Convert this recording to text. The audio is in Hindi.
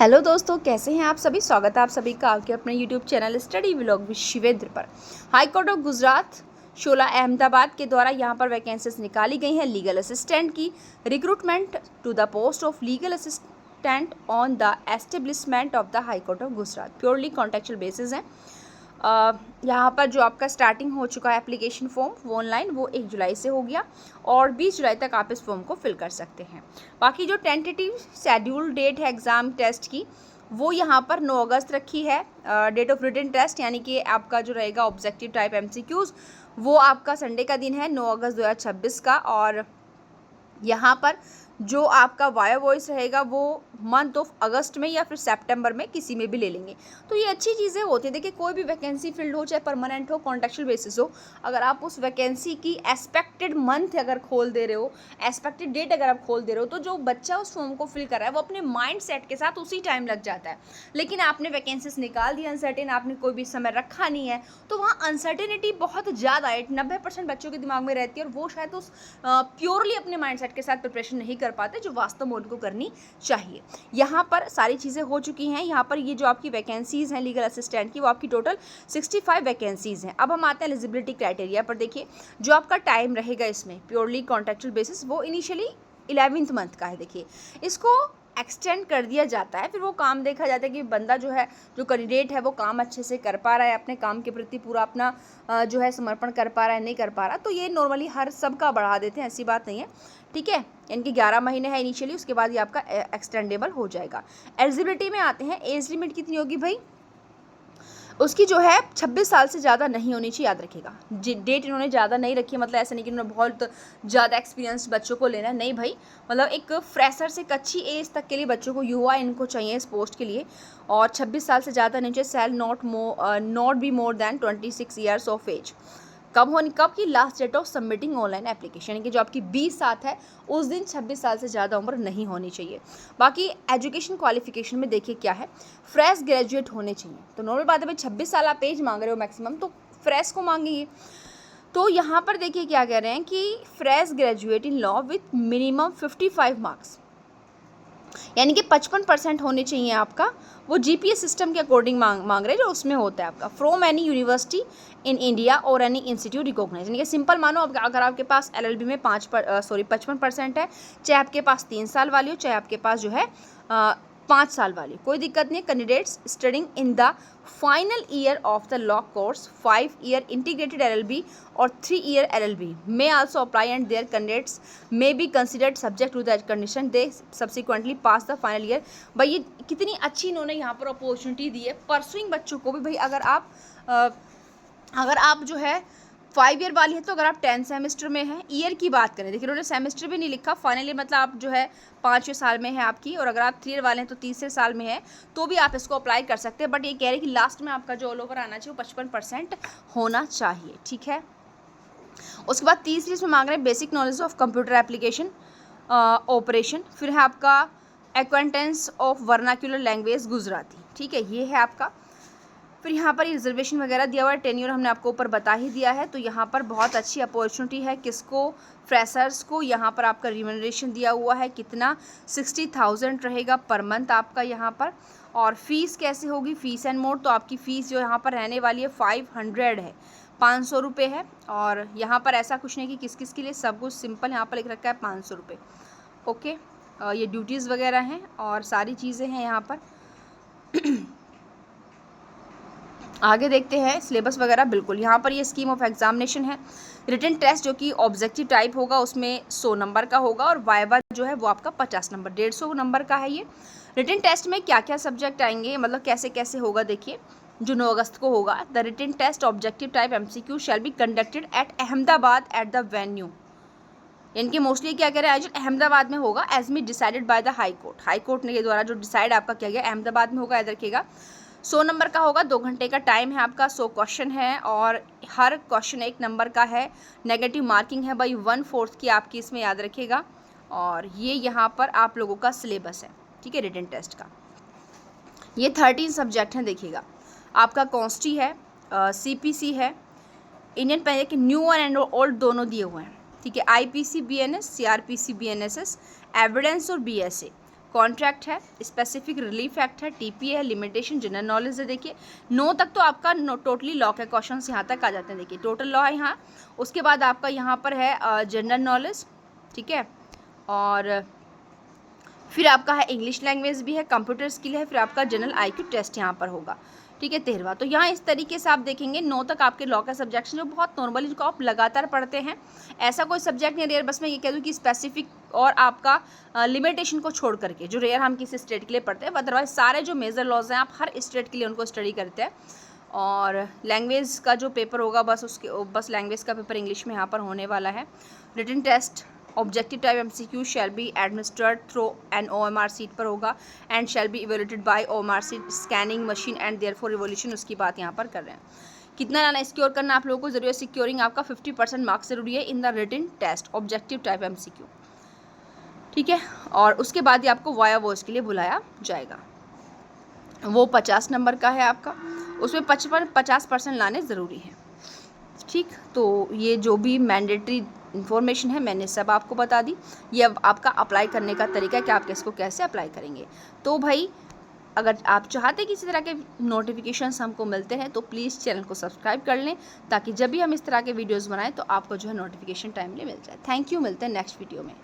हेलो दोस्तों, कैसे हैं आप सभी। स्वागत है आप सभी का आपके अपने YouTube channel study vlog with Shivendra पर। High court of Gujarat Sola Ahmedabad के द्वारा यहाँ पर वैकेंसीज निकाली गई हैं लीगल असिस्टेंट की। Recruitment to the post of legal assistant on the establishment of the high court of Gujarat, purely contractual basis हैं। यहाँ पर जो आपका स्टार्टिंग हो चुका है एप्लीकेशन फॉर्म वो ऑनलाइन, वो 1 जुलाई से हो गया और 20 जुलाई तक आप इस फॉर्म को फिल कर सकते हैं। बाकी जो टेंटेटिव शेड्यूल डेट है एग्ज़ाम टेस्ट की, वो यहाँ पर 9 अगस्त रखी है। डेट ऑफ रिटन टेस्ट यानी कि आपका जो रहेगा ऑब्जेक्टिव टाइप MCQs, वो आपका संडे का दिन है 9 अगस्त 2026 का। और यहाँ पर जो आपका वाया वॉइस रहेगा वो मंथ ऑफ अगस्त में या फिर सितंबर में किसी में भी ले लेंगे। तो ये अच्छी चीज़ें होती हैं। देखिए, कोई भी वैकेंसी फील्ड हो, चाहे परमानेंट हो, कॉन्ट्रेक्चुअल बेसिस हो, अगर आप उस वैकेंसी की एक्सपेक्टेड मंथ अगर खोल दे रहे हो, एक्सपेक्टेड डेट अगर आप खोल दे रहे हो, तो जो बच्चा उस फॉर्म को फिल कर रहा है वो अपने माइंड सेट के साथ उसी टाइम लग जाता है। लेकिन आपने वैकेंसीज निकाल दी अनसर्टेन, आपने कोई भी समय रखा नहीं है, तो वहाँ अनसर्टेनिटी बहुत ज़्यादा है, 90% बच्चों के दिमाग में रहती है और वो शायद उस प्योरली अपने माइंड सेट के साथ प्रिपरेशन नहीं कर पाते जो वास्तव में उनको करनी चाहिए। यहाँ पर सारी चीज़ें हो चुकी हैं। यहाँ पर ये जो आपकी वैकेंसीज़ हैं लीगल असिस्टेंट की, वो आपकी टोटल 65 वैकेंसीज़ हैं। अब हम आते हैं एलिजिबिलिटी क्राइटेरिया पर। देखिए, जो आपका टाइम रहेगा इसमें प्योरली कॉन्ट्रेक्चुअल बेसिस, वो इनिशियली 11th मंथ का है। देखिए, इसको एक्सटेंड कर दिया जाता है, फिर वो काम देखा जाता है कि बंदा जो है, जो कैंडिडेट है, वो काम अच्छे से कर पा रहा है, अपने काम के प्रति पूरा अपना जो है समर्पण कर पा रहा है, नहीं कर पा रहा। तो ये नॉर्मली हर सब का बढ़ा देते हैं, ऐसी बात नहीं है, ठीक है। इनकी 11 महीने है इनिशियली, उसके बाद ये आपका एक्सटेंडेबल हो जाएगा। एलिजिबिलिटी में आते हैं, एज लिमिट कितनी होगी भाई, उसकी जो है 26 साल से ज़्यादा नहीं होनी चाहिए, याद रखिएगा। डेट इन्होंने ज़्यादा नहीं रखी, मतलब ऐसा नहीं कि इन्होंने बहुत ज़्यादा एक्सपीरियंस बच्चों को लेना है, नहीं भाई, मतलब एक फ्रेशर से कच्ची एज तक के लिए बच्चों को, युवा इनको चाहिए इस पोस्ट के लिए। और 26 साल से ज़्यादा नहीं चाहिए। Shall not be more than 26 years of age. कब की last date of submitting online application, यानी कि जो आपकी 20/7 है उस दिन 26 साल से ज़्यादा उम्र नहीं होनी चाहिए। बाकी एजुकेशन क्वालिफिकेशन में देखिए क्या है, फ्रेश ग्रेजुएट होने चाहिए। तो नॉर्मल बात है भाई, 26 साल आप एज मांग रहे हो मैक्सिमम, तो फ्रेश को मांगेंगे। तो यहाँ पर देखिए क्या कह रहे हैं कि fresh graduate in law with minimum 55 marks, यानी कि 55% होने चाहिए आपका। वो GPA सिस्टम के अकॉर्डिंग मांग रहे हैं, जो उसमें होता है आपका, from any university in India और एनी इंस्टीट्यूट रिकॉग्नाइज। यानी कि सिंपल मानो, अगर आपके पास LLB में 55% है, चाहे आपके पास 3 साल वाली हो, चाहे आपके पास जो है 5 साल वाली, कोई दिक्कत नहीं है। Candidates studying in the final year of the law course, 5 year integrated LLB और 3 year LLB may also apply and their candidates may be considered subject to the condition they subsequently pass the final year। भाई ये कितनी अच्छी इन्होंने यहाँ पर अपॉर्चुनिटी दी है परसुइंग बच्चों को भी। भाई अगर आप जो है 5 ईयर वाली है, तो अगर आप 10 सेमेस्टर में हैं, ईयर की बात करें, देखिए उन्होंने सेमेस्टर भी नहीं लिखा, फाइनल ईयर मतलब आप जो है 5वें साल में है आपकी, और अगर आप 3 ईयर वाले हैं तो 3रे साल में है, तो भी आप इसको अप्लाई कर सकते हैं। बट ये कह रहे हैं कि लास्ट में आपका जो ऑल ओवर आना चाहिए वो 55% होना चाहिए, ठीक है। उसके बाद तीसरी इसमें मांग रहे हैं basic knowledge of computer application operation, फिर है आपका acquaintance of vernacular language Gujarati, ठीक है, ये है आपका। फिर यहाँ पर रिजर्वेशन वगैरह दिया हुआ है, टेन्योर हमने आपको ऊपर बता ही दिया है। तो यहाँ पर बहुत अच्छी अपॉर्चुनिटी है किसको, फ्रेशर्स को। यहाँ पर आपका रिम्यूनरेशन दिया हुआ है कितना, 60,000 रहेगा पर मंथ आपका यहाँ पर। और फीस कैसे होगी, फीस एंड मोड, तो आपकी फ़ीस जो यहाँ पर रहने वाली है 500 है, 500 रुपये है। और यहाँ पर ऐसा कुछ नहीं कि किस किस के लिए, सब कुछ सिंपल यहाँ पर लिख रखा है 500 रुपये, ओके। ये ड्यूटीज़ वगैरह हैं और सारी चीज़ें हैं यहाँ पर। आगे देखते हैं सिलेबस वगैरह। बिल्कुल, यहाँ पर ये स्कीम ऑफ एग्जामिनेशन है। रिटन टेस्ट जो कि ऑब्जेक्टिव टाइप होगा, उसमें 100 नंबर का होगा, और वाइवा जो है वो आपका 50 नंबर, 150 नंबर का है ये। रिटन टेस्ट में क्या क्या सब्जेक्ट आएंगे, मतलब कैसे कैसे होगा, देखिए जो 9 अगस्त को होगा। The written test objective type MCQ shall be conducted at Ahmedabad at the venue, यानी कि मोस्टली क्या कह रहे हैं, आज अहमदाबाद में होगा, as may decided by the high court. High court ने के द्वारा जो डिसाइड आपका किया गया अहमदाबाद में होगा, याद रखिएगा। 100 नंबर का होगा, 2 घंटे का टाइम है आपका, 100 क्वेश्चन है और हर क्वेश्चन 1 नंबर का है। नेगेटिव मार्किंग है भाई 1/4 की आपकी, इसमें याद रखिएगा। और ये यहाँ पर आप लोगों का सिलेबस है, ठीक है, रिटन टेस्ट का। ये 13 सब्जेक्ट हैं, देखिएगा आपका कॉन्स्टी है, CPC है, इंडियन पेनल के न्यू एंड ओल्ड दोनों दिए हुए हैं, ठीक है, IPC BNS, CRPC BNSS, evidence और BSA, कॉन्ट्रैक्ट है, स्पेसिफिक रिलीफ एक्ट है, टीपीए है, लिमिटेशन, जनरल नॉलेज है। देखिए 9 तक तो आपका टोटली लॉ के क्वेश्चन यहाँ तक आ जाते हैं। देखिए टोटल लॉ है यहाँ, उसके बाद आपका यहाँ पर है जनरल नॉलेज, ठीक है, और फिर आपका है इंग्लिश लैंग्वेज भी है, कंप्यूटर स्किल है, फिर आपका जनरल आईक्यू टेस्ट यहाँ पर होगा, ठीक है, 13वां। तो यहाँ इस तरीके से आप देखेंगे 9 तक आपके लॉ का सब्जेक्ट जो बहुत नॉर्मल, इनको आप लगातार पढ़ते हैं। ऐसा कोई सब्जेक्ट नहीं रेयर, बस मैं ये कह दूँ कि स्पेसिफिक और आपका लिमिटेशन को छोड़ करके जो रेयर हम किसी स्टेट के लिए पढ़ते हैं, अदरवाइज सारे जो मेजर लॉज हैं आप हर स्टेट के लिए उनको स्टडी करते हैं। और लैंग्वेज का जो पेपर होगा बस लैंग्वेज का पेपर इंग्लिश में यहाँ पर होने वाला है। Written test objective type MCQ shall be administered through an OMR sheet पर होगा and shall be evaluated by OMR sheet scanning machine and therefore revolution, उसकी बात यहाँ पर कर रहे हैं। कितना लाना सिक्योर करना आप लोगों को जरूरी है, सिक्योरिंग आपका 50% मार्क्स जरूरी है in the written test objective type MCQ, ठीक है। और उसके बाद ही आपको वाया वॉइस के लिए बुलाया जाएगा, वो 50 नंबर का है आपका, उसमें 50% लाने ज़रूरी है, ठीक। तो ये जो भी मैंडेटरी इन्फॉर्मेशन है मैंने सब आपको बता दी। ये अब आपका अप्लाई करने का तरीका है कि आप इसको कैसे अप्लाई करेंगे। तो भाई अगर आप चाहते कि इसी तरह के नोटिफिकेशंस हमको मिलते हैं तो प्लीज़ चैनल को सब्सक्राइब कर लें, ताकि जब भी हम इस तरह के वीडियोस बनाएं तो आपको जो है नोटिफिकेशन टाइमली मिल जाए। थैंक यू, मिलते हैं नेक्स्ट वीडियो में।